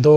2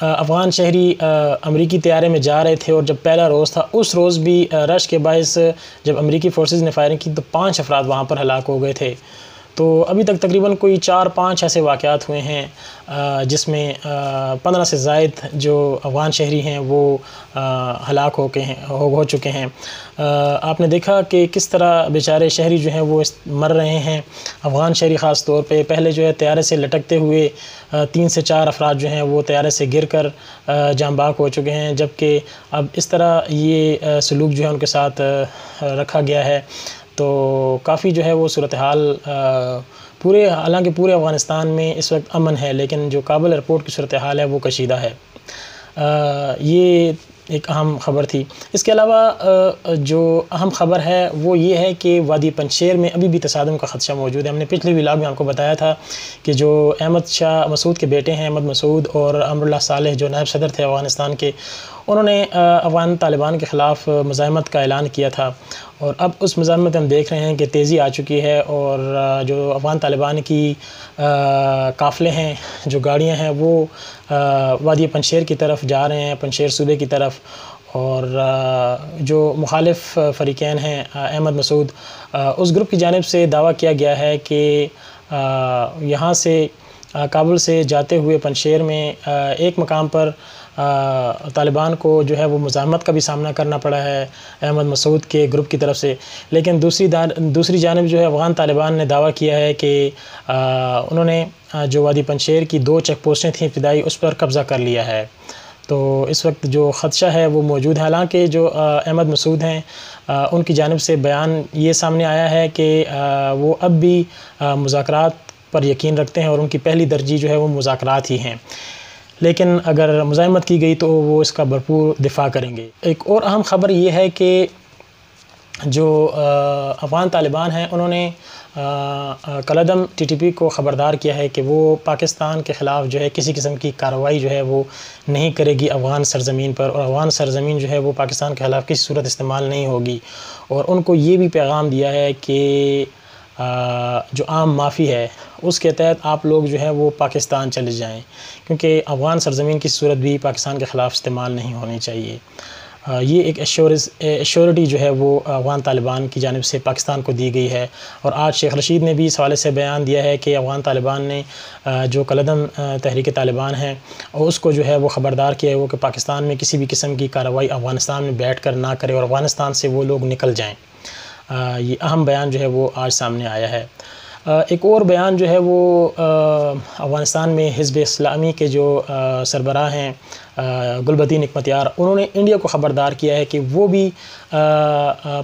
افغان شہری امریکی طیارے میں جا رہے تھے، اور جب پہلا روز تھا اس روز بھی رش کے باعث جب امریکی فورسز نے فائرنگ کی تو 5 افراد وہاں پر ہلاک ہو گئے تھے۔ تو ابھی تک تقریباً کوئی 4-5 ایسے واقعات ہوئے ہیں جس میں 15 سے زائد جو افغان شہری ہیں وہ ہلاک ہو چکے ہیں۔ آپ نے دیکھا کہ کس طرح بیچارے شہری جو ہیں وہ مر رہے ہیں، افغان شہری خاص طور پہ۔ پہلے جو ہے طیارے سے لٹکتے ہوئے 3 سے 4 افراد جو ہیں وہ طیارے سے گر کر جاں بحق ہو چکے ہیں، جبکہ اب اس طرح یہ سلوک جو ہے ان کے ساتھ رکھا گیا ہے۔ تو کافی جو ہے وہ صورتحال حالانکہ پورے افغانستان میں اس وقت امن ہے، لیکن جو کابل ایئرپورٹ کی صورتحال ہے وہ کشیدہ ہے۔ یہ ایک اہم خبر تھی۔ اس کے علاوہ جو اہم خبر ہے وہ یہ ہے کہ وادی پنجشیر میں ابھی بھی تصادم کا خدشہ موجود ہے۔ ہم نے پچھلے ولاگ میں آپ کو بتایا تھا کہ جو احمد شاہ مسعود کے بیٹے ہیں، احمد مسعود اور امر اللہ صالح جو نائب صدر تھے افغانستان کے، انہوں نے افغان طالبان کے خلاف مزاحمت کا اعلان کیا تھا، اور اب اس مزاحمت میں ہم دیکھ رہے ہیں کہ تیزی آ چکی ہے، اور جو افغان طالبان کی قافلے ہیں، جو گاڑیاں ہیں، وہ وادی پنجشیر کی طرف جا رہے ہیں، پنجشیر صوبے کی طرف۔ اور جو مخالف فریقین ہیں احمد مسعود، اس گروپ کی جانب سے دعویٰ کیا گیا ہے کہ یہاں سے کابل سے جاتے ہوئے پنجشیر میں ایک مقام پر طالبان کو جو ہے وہ مزاحمت کا بھی سامنا کرنا پڑا ہے احمد مسعود کے گروپ کی طرف سے، لیکن دوسری جانب جو ہے افغان طالبان نے دعویٰ کیا ہے کہ انہوں نے جو وادی پنجشیر کی 2 چیک پوسٹیں تھیں ابتدائی، اس پر قبضہ کر لیا ہے۔ تو اس وقت جو خدشہ ہے وہ موجود ہے، حالانکہ جو احمد مسعود ہیں ان کی جانب سے بیان یہ سامنے آیا ہے کہ وہ اب بھی مذاکرات پر یقین رکھتے ہیں، اور ان کی پہلی ترجیح جو ہے وہ مذاکرات ہی ہیں، لیکن اگر مزاحمت کی گئی تو وہ اس کا بھرپور دفاع کریں گے۔ ایک اور اہم خبر یہ ہے کہ جو افغان طالبان ہیں انہوں نے کالعدم ٹی ٹی پی کو خبردار کیا ہے کہ وہ پاکستان کے خلاف جو ہے کسی قسم کی کارروائی جو ہے وہ نہیں کرے گی افغان سرزمین پر، اور افغان سرزمین جو ہے وہ پاکستان کے خلاف کسی صورت استعمال نہیں ہوگی۔ اور ان کو یہ بھی پیغام دیا ہے کہ جو عام معافی ہے اس کے تحت آپ لوگ جو ہے وہ پاکستان چلے جائیں، کیونکہ افغان سرزمین کی صورت بھی پاکستان کے خلاف استعمال نہیں ہونی چاہیے۔ یہ ایک ایشورٹی جو ہے وہ افغان طالبان کی جانب سے پاکستان کو دی گئی ہے، اور آج شیخ رشید نے بھی اس حوالے سے بیان دیا ہے کہ افغان طالبان نے جو کالعدم تحریک طالبان ہیں اور اس کو جو ہے وہ خبردار کیا ہے وہ کہ پاکستان میں کسی بھی قسم کی کارروائی افغانستان میں بیٹھ کر نہ کرے، اور افغانستان سے وہ لوگ نکل جائیں۔ یہ اہم بیان جو ہے وہ آج سامنے آیا ہے۔ ایک اور بیان جو ہے وہ افغانستان میں حزب اسلامی کے جو سربراہ ہیں گلبدین حکمتیار، انہوں نے انڈیا کو خبردار کیا ہے کہ وہ بھی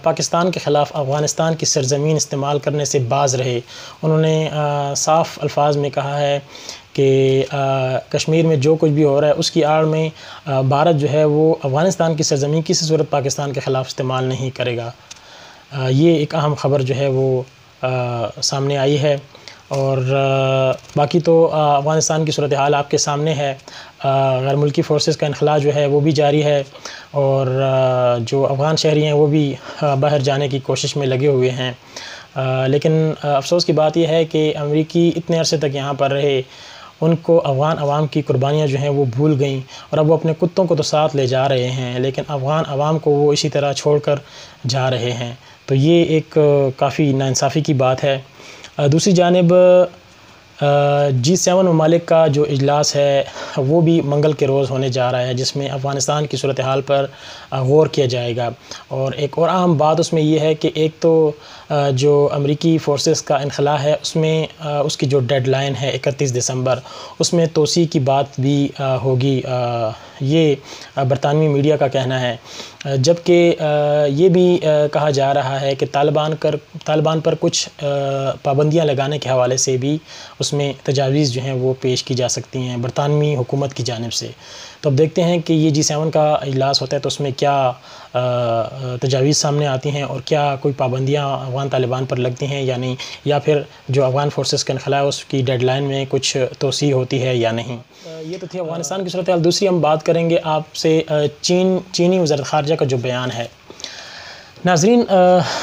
پاکستان کے خلاف افغانستان کی سرزمین استعمال کرنے سے باز رہے۔ انہوں نے صاف الفاظ میں کہا ہے کہ کشمیر میں جو کچھ بھی ہو رہا ہے اس کی آڑ میں بھارت جو ہے وہ افغانستان کی سرزمین کسی صورت پاکستان کے خلاف استعمال نہیں کرے گا۔ یہ ایک اہم خبر جو ہے وہ سامنے آئی ہے، اور باقی تو افغانستان کی صورتحال آپ کے سامنے ہے۔ غیر ملکی فورسز کا انخلاء جو ہے وہ بھی جاری ہے، اور جو افغان شہری ہیں وہ بھی باہر جانے کی کوشش میں لگے ہوئے ہیں، لیکن افسوس کی بات یہ ہے کہ امریکی اتنے عرصے تک یہاں پر رہے، ان کو افغان عوام کی قربانیاں جو ہیں وہ بھول گئیں، اور اب وہ اپنے کتوں کو تو ساتھ لے جا رہے ہیں، لیکن افغان عوام کو وہ اسی طرح چھوڑ کر جا رہے ہیں۔ تو یہ ایک کافی ناانصافی کی بات ہے۔ دوسری جانب G7 ممالک کا جو اجلاس ہے وہ بھی منگل کے روز ہونے جا رہا ہے، جس میں افغانستان کی صورتحال پر غور کیا جائے گا۔ اور ایک اور اہم بات اس میں یہ ہے کہ ایک تو جو امریکی فورسز کا انخلاء ہے اس میں اس کی جو ڈیڈ لائن ہے 31 دسمبر، اس میں توسیع کی بات بھی ہوگی، یہ برطانوی میڈیا کا کہنا ہے، جبکہ یہ بھی کہا جا رہا ہے کہ طالبان پر کچھ پابندیاں لگانے کے حوالے سے بھی اس میں تجاویز جو ہیں وہ پیش کی جا سکتی ہیں برطانوی حکومت کی جانب سے۔ تو اب دیکھتے ہیں کہ یہ G7 کا اجلاس ہوتا ہے تو اس میں کیا تجاویز سامنے آتی ہیں، اور کیا کوئی پابندیاں افغان طالبان پر لگتی ہیں یا نہیں، یا پھر جو افغان فورسز کا انخلاء ہے اس کی ڈیڈ لائن میں کچھ توسیع ہوتی ہے یا نہیں۔ یہ تو تھی افغانستان کی صورتحال۔ دوسری ہم بات کریں گے آپ سے چینی وزارت خارجہ کا جو بیان ہے۔ ناظرین،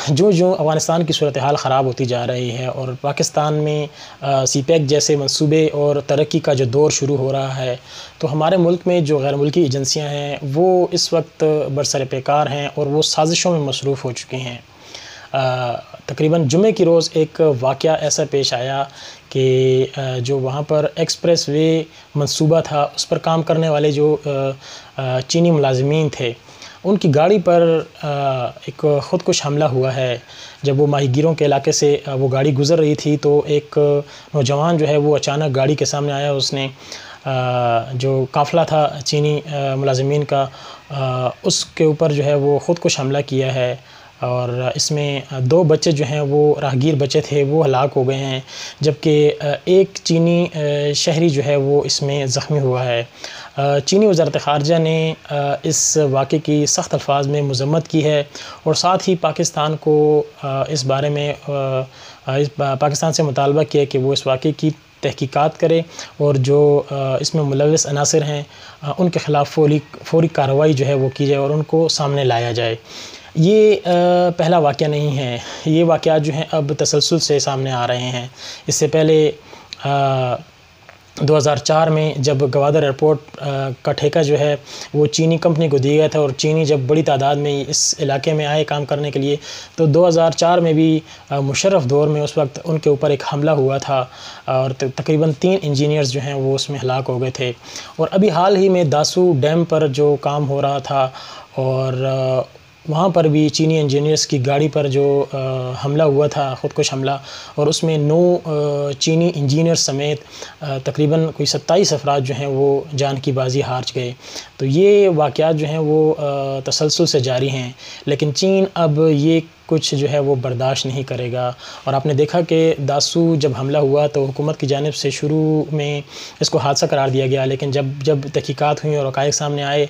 جو افغانستان کی صورتحال خراب ہوتی جا رہی ہے اور پاکستان میں سی پیک جیسے منصوبے اور ترقی کا جو دور شروع ہو رہا ہے، تو ہمارے ملک میں جو غیر ملکی ایجنسیاں ہیں وہ اس وقت برسر پیکار ہیں اور وہ سازشوں میں مصروف ہو چکی ہیں۔ تقریباً جمعے کی روز ایک واقعہ ایسا پیش آیا کہ جو وہاں پر ایکسپریس وے منصوبہ تھا، اس پر کام کرنے والے جو چینی ملازمین تھے، ان کی گاڑی پر ایک خودکش حملہ ہوا ہے۔ جب وہ ماہی گیروں کے علاقے سے وہ گاڑی گزر رہی تھی تو ایک نوجوان جو ہے وہ اچانک گاڑی کے سامنے آیا، اس نے جو قافلہ تھا چینی ملازمین کا، اس کے اوپر جو ہے وہ خودکش حملہ کیا ہے، اور اس میں 2 بچے جو ہیں وہ راہگیر بچے تھے، وہ ہلاک ہو گئے ہیں، جبکہ ایک چینی شہری جو ہے وہ اس میں زخمی ہوا ہے۔ چینی وزارت خارجہ نے اس واقعے کی سخت الفاظ میں مذمت کی ہے اور ساتھ ہی پاکستان کو اس بارے میں پاکستان سے مطالبہ کیا کہ وہ اس واقعے کی تحقیقات کرے اور جو اس میں ملوث عناصر ہیں ان کے خلاف فوری کارروائی جو ہے وہ کی جائے اور ان کو سامنے لایا جائے۔ یہ پہلا واقعہ نہیں ہے، یہ واقعات جو ہیں اب تسلسل سے سامنے آ رہے ہیں۔ اس سے پہلے 2004 میں جب گوادر ایئرپورٹ کا ٹھیکہ جو ہے وہ چینی کمپنی کو دیا گیا تھا، اور چینی جب بڑی تعداد میں اس علاقے میں آئے کام کرنے کے لیے، تو 2004 میں بھی مشرف دور میں اس وقت ان کے اوپر ایک حملہ ہوا تھا اور تقریباً 3 انجینئرز جو ہیں وہ اس میں ہلاک ہو گئے تھے۔ اور ابھی حال ہی میں داسو ڈیم پر جو کام ہو رہا تھا، اور وہاں پر بھی چینی انجینئرز کی گاڑی پر جو حملہ ہوا تھا، خودکش حملہ، اور اس میں 9 چینی انجینئر سمیت تقریباً کوئی 27 افراد جو ہیں وہ جان کی بازی ہار گئے۔ تو یہ واقعات جو ہیں وہ تسلسل سے جاری ہیں، لیکن چین اب یہ کچھ جو ہے وہ برداشت نہیں کرے گا۔ اور آپ نے دیکھا کہ داسو جب حملہ ہوا تو حکومت کی جانب سے شروع میں اس کو حادثہ قرار دیا گیا، لیکن جب تحقیقات ہوئیں اور حقائق سامنے آئے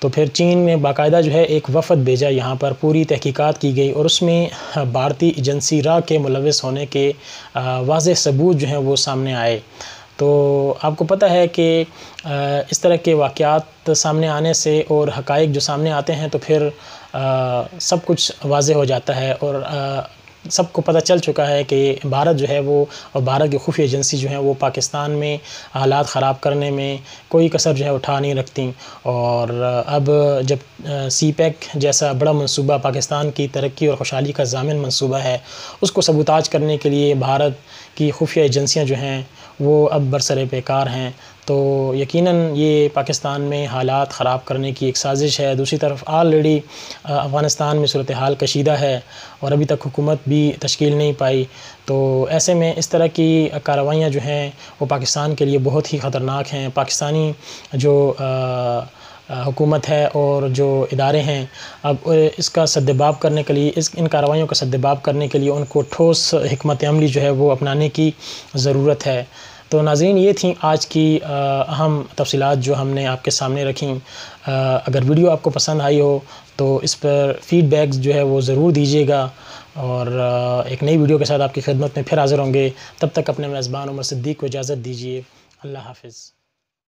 تو پھر چین نے باقاعدہ جو ہے ایک وفد بھیجا، یہاں پر پوری تحقیقات کی گئی اور اس میں بھارتی ایجنسی را کے ملوث ہونے کے واضح ثبوت جو ہیں وہ سامنے آئے۔ تو آپ کو پتہ ہے کہ اس طرح کے واقعات سامنے آنے سے اور حقائق جو سامنے آتے ہیں تو پھر سب کچھ واضح ہو جاتا ہے، اور سب کو پتہ چل چکا ہے کہ بھارت جو ہے وہ اور بھارت کی خفیہ ایجنسی جو ہیں وہ پاکستان میں حالات خراب کرنے میں کوئی کسر جو ہے اٹھا نہیں رکھتی۔ اور اب جب سی پیک جیسا بڑا منصوبہ پاکستان کی ترقی اور خوشحالی کا ضامن منصوبہ ہے، اس کو سبوتاج کرنے کے لیے بھارت کی خفیہ ایجنسیاں جو ہیں وہ اب برسر پیکار ہیں، تو یقیناً یہ پاکستان میں حالات خراب کرنے کی ایک سازش ہے۔ دوسری طرف آلریڈی افغانستان میں صورتحال کشیدہ ہے اور ابھی تک حکومت بھی تشکیل نہیں پائی، تو ایسے میں اس طرح کی کارروائیاں جو ہیں وہ پاکستان کے لیے بہت ہی خطرناک ہیں۔ پاکستانی جو حکومت ہے اور جو ادارے ہیں، اب اس کا سدباب کرنے کے لیے، ان کارروائیوں کا سدباب کرنے کے لیے ان کو ٹھوس حکمت عملی جو ہے وہ اپنانے کی ضرورت ہے۔ تو ناظرین، یہ تھیں آج کی اہم تفصیلات جو ہم نے آپ کے سامنے رکھیں۔ اگر ویڈیو آپ کو پسند آئی ہو تو اس پر فیڈ بیک جو ہے وہ ضرور دیجیے گا، اور ایک نئی ویڈیو کے ساتھ آپ کی خدمت میں پھر حاضر ہوں گے۔ تب تک اپنے میزبان عمر صدیق کو اجازت دیجیے۔ اللہ حافظ۔